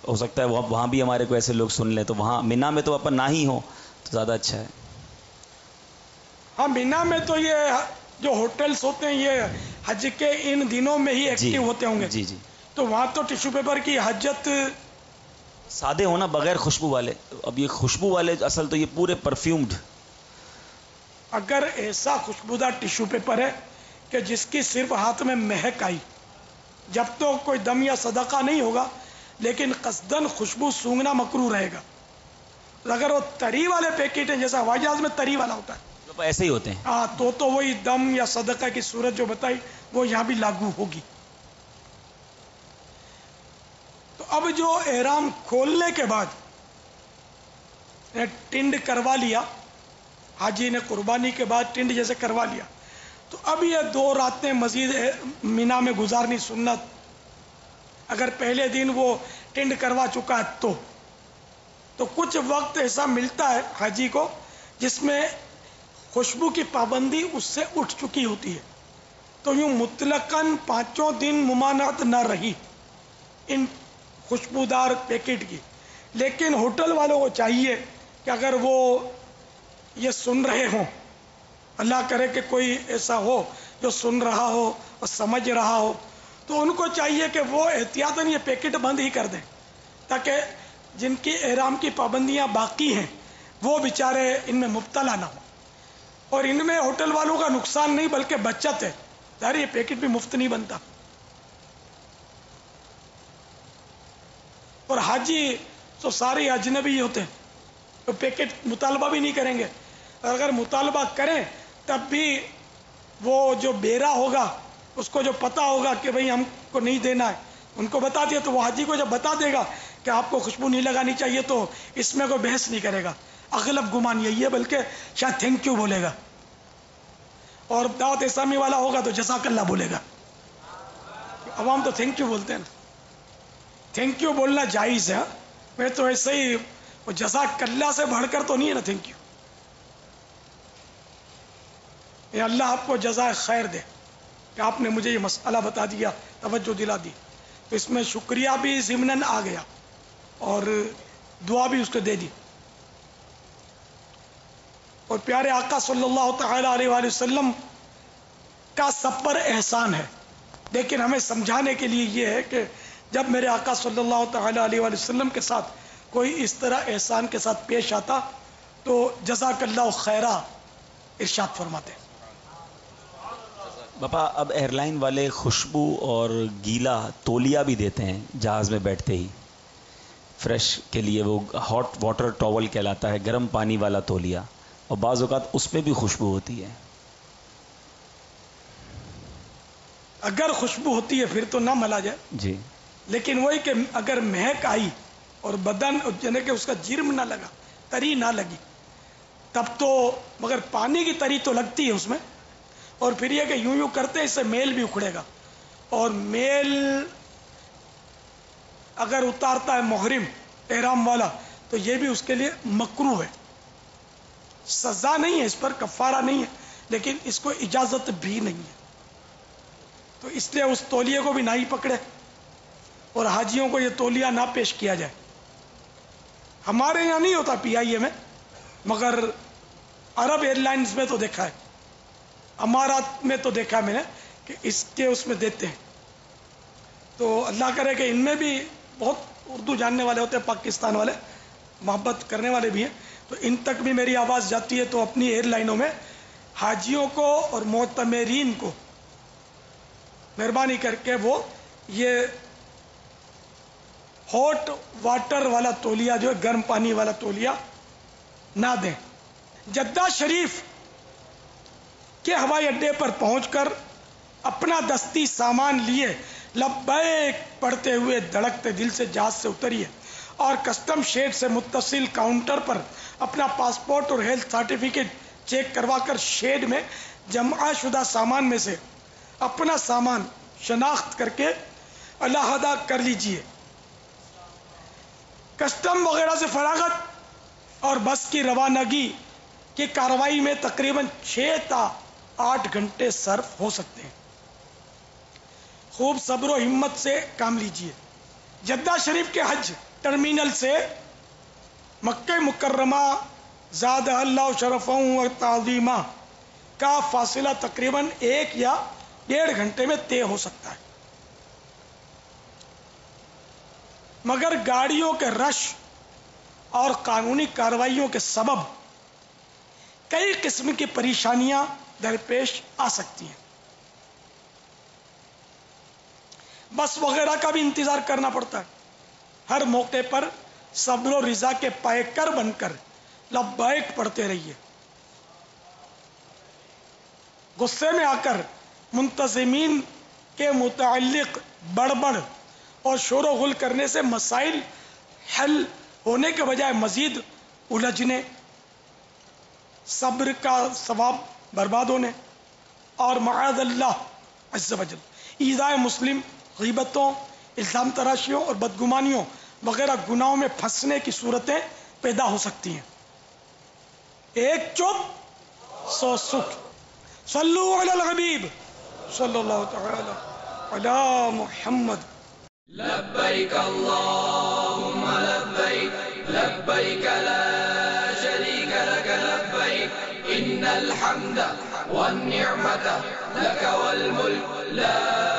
ہو سکتا ہے وہاں بھی ہمارے کو ایسے لوگ سن لیں، تو وہاں مینا میں تو پاپا نہ ہی ہوں تو زیادہ اچھا ہے. ہاں مینا میں تو یہ جو ہوٹلز ہوتے ہیں یہ حج کے ان دنوں میں ہی ایکٹیو ہوتے ہوں گے. جی جی. تو وہاں تو ٹیشو پیپر کی حاجت سادے ہونا بغیر خوشبو والے. اب یہ خوشبو والے اصل تو یہ پورے پرفیومڈ. اگر ایسا خوشبودار ٹیشو پیپر ہے کہ جس کی صرف ہاتھ میں مہک آئی، جب تو کوئی دم یا صدقہ نہیں ہوگا، لیکن قصدن خوشبو سونگنا مکروہ رہے گا. اگر وہ تری والے پیکٹ ہیں جیسا ہوائی جہاز میں تری والا ہوتا ہے ایسے ہی ہوتے ہیں، ہاں تو وہی دم یا صدقہ کی صورت جو بتائی وہ یہاں بھی لاگو ہوگی. تو اب جو احرام کھولنے کے بعد ٹنڈ کروا لیا، حاجی نے قربانی کے بعد ٹنڈ جیسے کروا لیا، تو اب یہ 2 راتیں مزید مینا میں گزارنی سنت. اگر پہلے دن وہ ٹنڈ کروا چکا ہے تو کچھ وقت ایسا ملتا ہے حاجی کو جس میں خوشبو کی پابندی اس سے اٹھ چکی ہوتی ہے. تو یوں مطلقاً 5 دن ممانعت نہ رہی ان خوشبودار پیکٹ کی. لیکن ہوٹل والوں کو چاہیے کہ اگر وہ یہ سن رہے ہوں، اللہ کرے کہ کوئی ایسا ہو جو سن رہا ہو اور سمجھ رہا ہو، تو ان کو چاہیے کہ وہ احتیاطاً یہ پیکٹ بند ہی کر دیں، تاکہ جن کی احرام کی پابندیاں باقی ہیں وہ بیچارے ان میں مبتلا نہ ہوں. اور ان میں ہوٹل والوں کا نقصان نہیں بلکہ بچت ہے. ظاہر یہ پیکٹ بھی مفت نہیں بنتا. اور حاجی تو سارے اجنبی ہوتے ہیں تو پیکٹ مطالبہ بھی نہیں کریں گے. اور اگر مطالبہ کریں تب بھی وہ جو بیرا ہوگا اس کو جو پتا ہوگا کہ بھئی ہم کو نہیں دینا ہے، ان کو بتا دیا تو وہ حاجی کو جب بتا دے گا کہ آپ کو خوشبو نہیں لگانی چاہیے تو اس میں کوئی بحث نہیں کرے گا. اغلب گمان یہی ہے، بلکہ شاید تھینک یو بولے گا. اور دعوت اسلامی والا ہوگا تو جزاک اللہ بولے گا. عوام تو تھینک یو بولتے ہیں نا. تھینک یو بولنا جائز ہے. میں تو ایسے ہی وہ جزاک اللہ سے بڑھ کر تو نہیں ہے نا تھینک یو. یہ اللہ آپ کو جزائے خیر دے کہ آپ نے مجھے یہ مسئلہ بتا دیا، توجہ دلا دی. تو اس میں شکریہ بھی ضمناً آ گیا اور دعا بھی اس کو دے دی. اور پیارے آقا صلی اللہ تعالی علیہ وآلہ وسلم کا سب پر احسان ہے. لیکن ہمیں سمجھانے کے لیے یہ ہے کہ جب میرے آقا صلی اللہ تعالی علیہ وآلہ وسلم کے ساتھ کوئی اس طرح احسان کے ساتھ پیش آتا تو جزاک اللہ خیرہ ارشاد فرماتے. باپا اب ایئر لائن والے خوشبو اور گیلا تولیہ بھی دیتے ہیں جہاز میں بیٹھتے ہی فریش کے لیے. وہ ہاٹ واٹر ٹاول کہلاتا ہے، گرم پانی والا تولیہ، اور بعض اوقات اس میں بھی خوشبو ہوتی ہے. اگر خوشبو ہوتی ہے پھر تو نہ ملا جائے. جی. لیکن وہی کہ اگر مہک آئی اور بدن یعنی کہ اس کا جرم نہ لگا، تری نہ لگی، تب تو، مگر پانی کی تری تو لگتی ہے اس میں. اور پھر یہ کہ یوں کرتے ہیں اس سے میل بھی اکھڑے گا، اور میل اگر اتارتا ہے محرم احرام والا تو یہ بھی اس کے لیے مکروہ ہے. سزا نہیں ہے اس پر، کفارہ نہیں ہے، لیکن اس کو اجازت بھی نہیں ہے. تو اس لیے اس تولیے کو بھی نہ ہی پکڑے اور حاجیوں کو یہ تولیہ نہ پیش کیا جائے. ہمارے یہاں نہیں ہوتا پی آئی اے میں، مگر عرب ایئر لائنز میں تو دیکھا ہے، امارات میں تو دیکھا ہے میں نے کہ اس کے اس میں دیتے ہیں. تو اللہ کرے کہ ان میں بھی بہت اردو جاننے والے ہوتے ہیں، پاکستان والے محبت کرنے والے بھی ہیں، تو ان تک بھی میری آواز جاتی ہے. تو اپنی ایئر لائنوں میں حاجیوں کو اور معتمرین کو مہربانی کر کے وہ یہ ہاٹ واٹر والا تولیہ جو ہے گرم پانی والا تولیہ نہ دیں. جدہ شریف کے ہوائی اڈے پر پہنچ کر اپنا دستی سامان لیے لبیک پڑھتے ہوئے دھڑکتے دل سے جہاز سے اتریے اور کسٹم شیڈ سے متصل کاؤنٹر پر اپنا پاسپورٹ اور ہیلتھ سرٹیفکیٹ چیک کروا کر شیڈ میں جمع شدہ سامان میں سے اپنا سامان شناخت کر کے علیحدہ کر لیجئے. کسٹم وغیرہ سے فراغت اور بس کی روانگی کی کارروائی میں تقریباً 6 تا 8 گھنٹے صرف ہو سکتے ہیں. خوب صبر و ہمت سے کام لیجئے. جدہ شریف کے حج ٹرمینل سے مکہ مکرمہ زاد اللہ شرفا و تعظیما کا فاصلہ تقریباً 1 یا 1.5 گھنٹے میں طے ہو سکتا ہے، مگر گاڑیوں کے رش اور قانونی کارروائیوں کے سبب کئی قسم کی پریشانیاں درپیش آ سکتی ہیں۔ بس وغیرہ کا بھی انتظار کرنا پڑتا ہے۔ ہر موقع پر صبر و رضا کے پیکر بن کر لبیک پڑھتے رہیے۔ غصے میں آ کر منتظمین کے متعلق بڑبڑ اور شور و غل کرنے سے مسائل حل ہونے کے بجائے مزید الجھنے، صبر کا ثواب برباد ہونے اور معاذ اللہ عز و جل ایذائے مسلم، غیبتوں، الزام تراشیوں اور بدگمانیوں وغیرہ گناہوں میں پھنسنے کی صورتیں پیدا ہو سکتی ہیں۔ ایک چپ 100 سکھ۔ صلو علی الحبیب صلی اللہ تعالی علی محمد۔ لبيك اللهم لبيك لبيك لا شريك لك لبيك إن الحمد والنعمة لك والملك لا